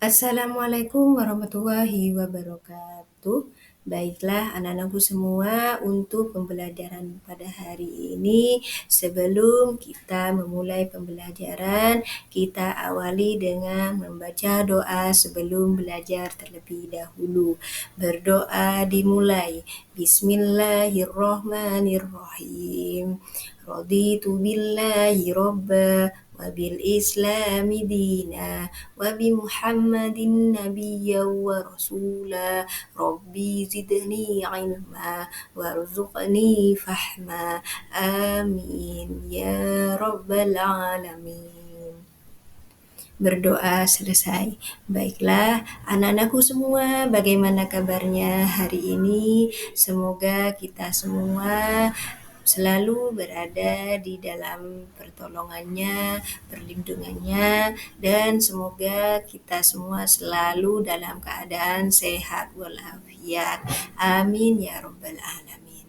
Assalamualaikum warahmatullahi wabarakatuh. Baiklah anak-anakku semua, untuk pembelajaran pada hari ini, sebelum kita memulai pembelajaran, kita awali dengan membaca doa sebelum belajar terlebih dahulu. Berdoa dimulai. Bismillahirrahmanirrahim. Raditu billahi robba wa bil islami dina wa bi Muhammadin nabiyya wa rasula rabbi zidni ilma warzuqni fahma amin ya rabbal alamin. Berdoa selesai. Baiklah anak-anakku semua, bagaimana kabarnya hari ini? Semoga kita semua selalu berada di dalam pertolongannya, perlindungannya, dan semoga kita semua selalu dalam keadaan sehat walafiat. Amin ya rabbal alamin.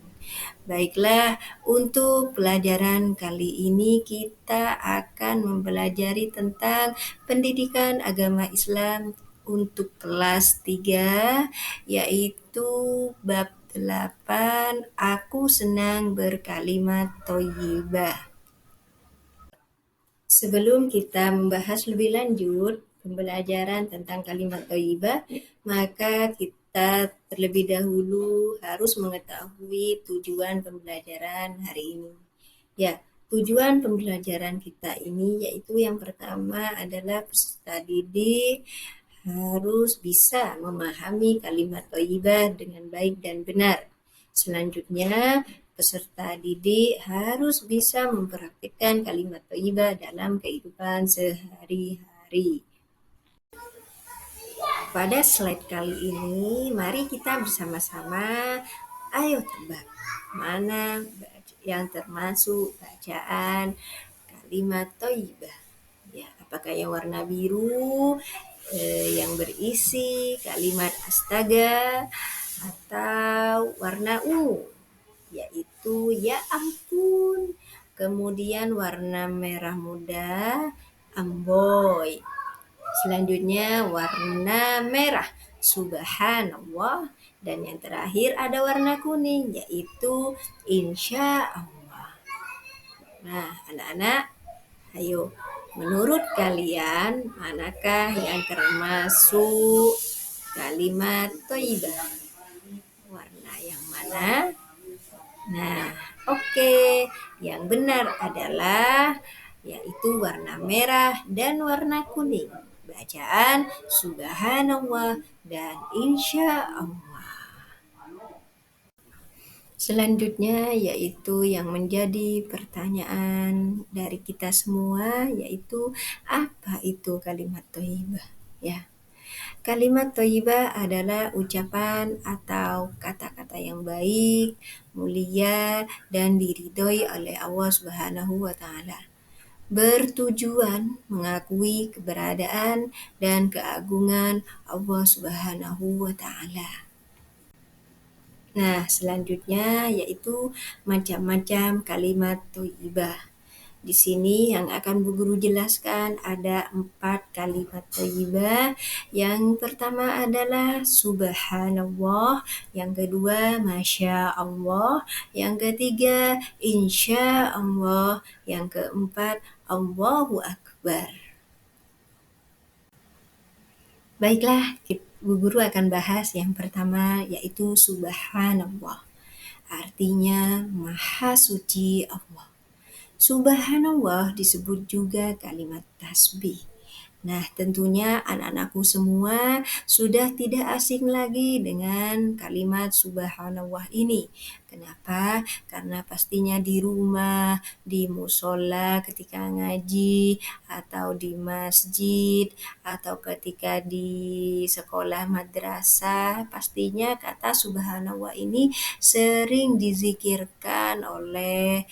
Baiklah, untuk pelajaran kali ini kita akan mempelajari tentang pendidikan agama Islam untuk kelas 3, yaitu bab 8, Aku Senang Berkalimat Thayyibah. Sebelum kita membahas lebih lanjut pembelajaran tentang kalimat thayyibah, maka kita terlebih dahulu harus mengetahui tujuan pembelajaran hari ini. Ya, tujuan pembelajaran kita ini yaitu yang pertama adalah peserta didik harus bisa memahami kalimat thayyibah dengan baik dan benar. Selanjutnya, peserta didik harus bisa mempraktikkan kalimat thayyibah dalam kehidupan sehari-hari. Pada slide kali ini, mari kita bersama-sama, ayo tebak mana yang termasuk bacaan kalimat thayyibah. Ya, apakah yang warna biru yang berisi kalimat astaga, atau warna ungu yaitu ya ampun. Kemudian warna merah muda, amboi. Selanjutnya warna merah, subhanallah. Dan yang terakhir ada warna kuning, yaitu insya Allah. Nah, anak-anak, ayo, menurut kalian manakah yang termasuk kalimat thayyibah? Warna yang mana? Nah, oke. Yang benar adalah yaitu warna merah dan warna kuning. Bacaan subhanallah dan insya Allah. Selanjutnya yaitu yang menjadi pertanyaan dari kita semua, yaitu apa itu kalimat thayyibah? Ya. Kalimat thayyibah adalah ucapan atau kata-kata yang baik, mulia, dan diridhoi oleh Allah Subhanahu wa Ta'ala. Bertujuan mengakui keberadaan dan keagungan Allah Subhanahu wa Ta'ala. Nah, selanjutnya yaitu macam-macam kalimat thayyibah. Di sini yang akan Bu Guru jelaskan ada 4 kalimat thayyibah. Yang pertama adalah subhanallah, yang kedua masya Allah, yang ketiga insya Allah, yang keempat Allahu Akbar. Baiklah, Bu Guru akan bahas yang pertama yaitu subhanallah. Artinya maha suci Allah. Subhanallah disebut juga kalimat tasbih. Nah, tentunya anak-anakku semua sudah tidak asing lagi dengan kalimat subhanallah ini. Kenapa? Karena pastinya di rumah, di musola ketika ngaji, atau di masjid, atau ketika di sekolah madrasah, pastinya kata subhanallah ini sering dizikirkan oleh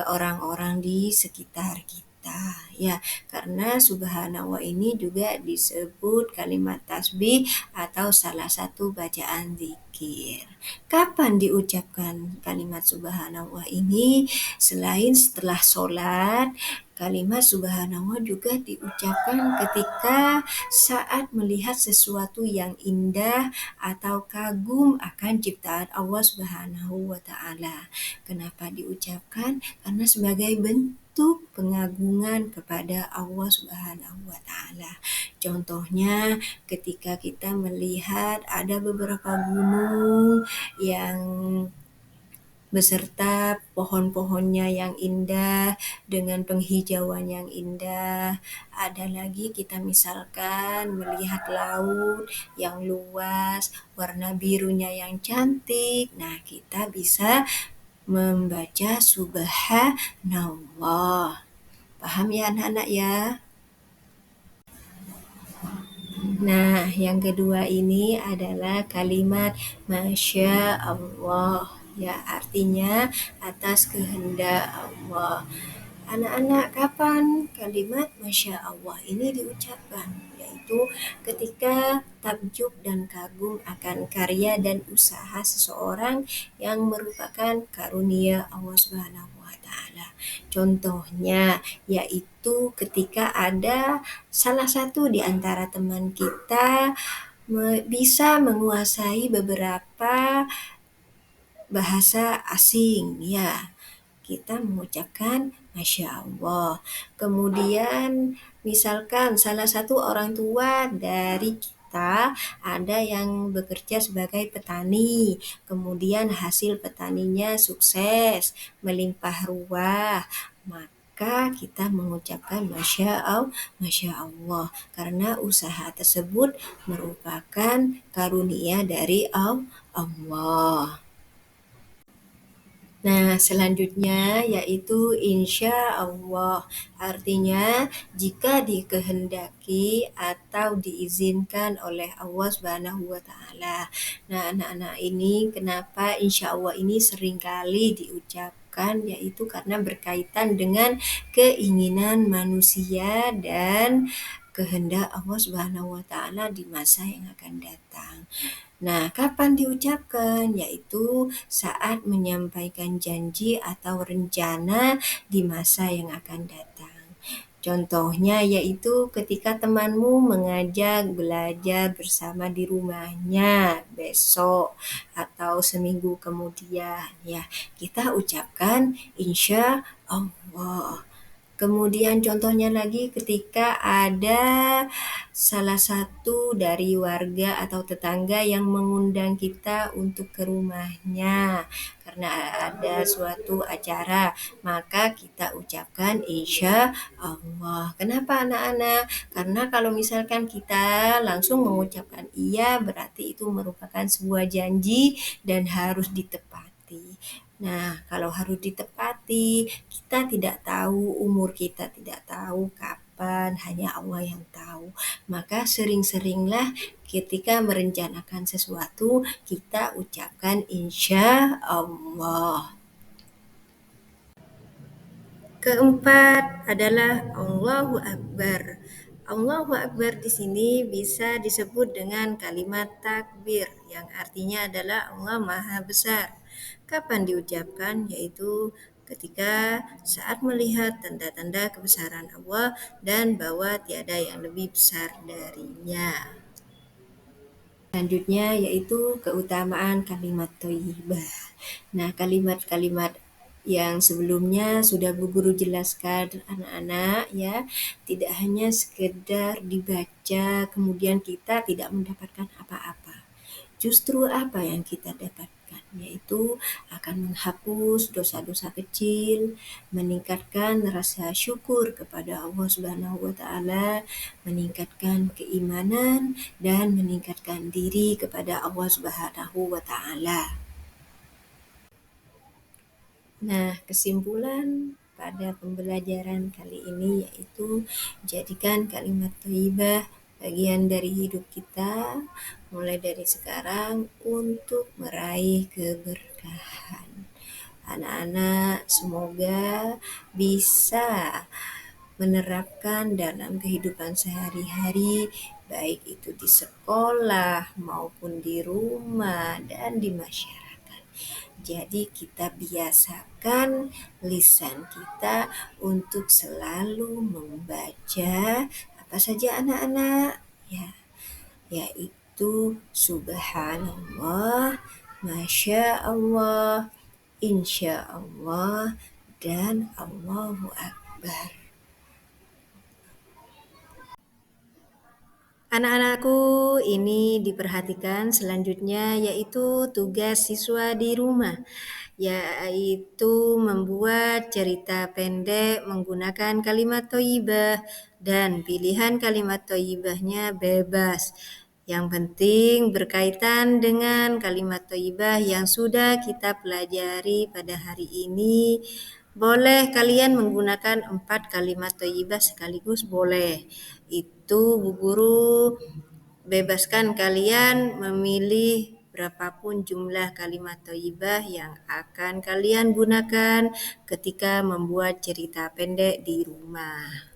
orang-orang di sekitar kita, ya, karena subhanallah ini juga disebut kalimat tasbih atau salah satu bacaan zikir. Kapan diucapkan kalimat subhanallah ini? Selain setelah sholat, Kalimat subhanallah juga diucapkan ketika saat melihat sesuatu yang indah atau kagum akan ciptaan Allah Subhanahu wa taala. Kenapa diucapkan? Karena sebagai bentuk pengagungan kepada Allah Subhanahu wa taala. Contohnya ketika kita melihat ada beberapa gunung yang beserta pohon-pohonnya yang indah dengan penghijauan yang indah. Ada lagi kita misalkan melihat laut yang luas, warna birunya yang cantik. Nah, kita bisa membaca subhanallah. Paham ya anak-anak ya? Nah, yang kedua ini adalah kalimat Masya Allah. Ya, artinya atas kehendak Allah. Anak-anak, kapan kalimat Masya Allah ini diucapkan? Yaitu ketika takjub dan kagum akan karya dan usaha seseorang yang merupakan karunia Allah Subhanahu wa taala. Contohnya yaitu ketika ada salah satu di antara teman kita bisa menguasai beberapa bahasa asing, ya kita mengucapkan Masya Allah. Kemudian misalkan salah satu orang tua dari kita ada yang bekerja sebagai petani, kemudian hasil petaninya sukses, melimpah ruah, maka kita mengucapkan Masya Allah, karena usaha tersebut merupakan karunia dari Allah. Nah, selanjutnya yaitu insya Allah. Artinya, jika dikehendaki atau diizinkan oleh Allah Subhanahu wa taala. Nah, anak-anak ini kenapa insya Allah ini seringkali diucapkan, yaitu karena berkaitan dengan keinginan manusia dan kehendak Allah Subhanahu wa taala di masa yang akan datang. Nah, kapan diucapkan? Yaitu saat menyampaikan janji atau rencana di masa yang akan datang. Contohnya yaitu ketika temanmu mengajak belajar bersama di rumahnya besok atau seminggu kemudian, ya kita ucapkan insya Allah. Kemudian contohnya lagi ketika ada salah satu dari warga atau tetangga yang mengundang kita untuk ke rumahnya karena ada suatu acara, maka kita ucapkan insya Allah. Kenapa anak-anak? Karena kalau misalkan kita langsung mengucapkan iya, berarti itu merupakan sebuah janji dan harus ditepati. Nah, kalau harus ditepati, kita tidak tahu, umur kita tidak tahu kapan, hanya Allah yang tahu. Maka sering-seringlah ketika merencanakan sesuatu, kita ucapkan insya Allah. Keempat adalah Allahu Akbar. Allahu Akbar di sini bisa disebut dengan kalimat takbir yang artinya adalah Allah Maha Besar. Kapan diucapkan? Yaitu ketika saat melihat tanda-tanda kebesaran Allah dan bahwa tiada yang lebih besar darinya. Selanjutnya yaitu keutamaan kalimat thayyibah. Nah, kalimat-kalimat yang sebelumnya sudah Bu Guru jelaskan anak-anak ya, tidak hanya sekedar dibaca kemudian kita tidak mendapatkan apa-apa. Justru apa yang kita dapatkan? Yaitu akan menghapus dosa-dosa kecil, meningkatkan rasa syukur kepada Allah Subhanahu wa taala, meningkatkan keimanan dan meningkatkan diri kepada Allah Subhanahu wa taala. Nah, kesimpulan pada pembelajaran kali ini yaitu jadikan kalimat thayyibah bagian dari hidup kita mulai dari sekarang untuk meraih keberkahan. Anak-anak semoga bisa menerapkan dalam kehidupan sehari-hari baik itu di sekolah maupun di rumah dan di masyarakat. Jadi kita biasakan lisan kita untuk selalu membaca apa saja anak-anak, ya, yaitu subhanallah, masya Allah, insya Allah, dan Allahu Akbar. Anak-anakku, ini diperhatikan selanjutnya yaitu tugas siswa di rumah, yaitu membuat cerita pendek menggunakan kalimat thayyibah dan pilihan kalimat thayyibahnya bebas. Yang penting berkaitan dengan kalimat thayyibah yang sudah kita pelajari pada hari ini. Boleh kalian menggunakan 4 kalimat thayyibah sekaligus boleh. Itu Bu Guru bebaskan kalian memilih berapapun jumlah kalimat thayyibah yang akan kalian gunakan ketika membuat cerita pendek di rumah.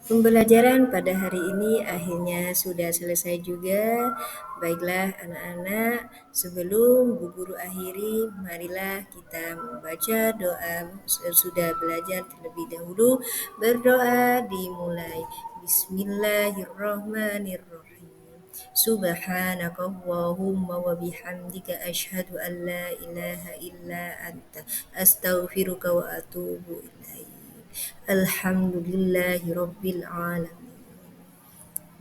Pembelajaran pada hari ini akhirnya sudah selesai juga. Baiklah anak-anak, sebelum Bu Guru akhiri, marilah kita membaca doa. Sudah belajar terlebih dahulu, berdoa dimulai. Bismillahirrahmanirrahim. Subhanakallahumma wa bihamdika asyhadu an la ilaha illa anta astaghfiruka wa atubu ilaik. Alhamdulillahi Rabbil Alamin.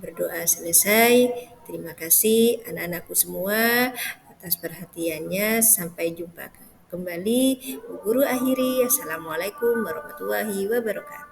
Berdoa selesai. Terima kasih anak-anakku semua atas perhatiannya. Sampai jumpa kembali. Bu Guru akhiri. Assalamualaikum warahmatullahi wabarakatuh.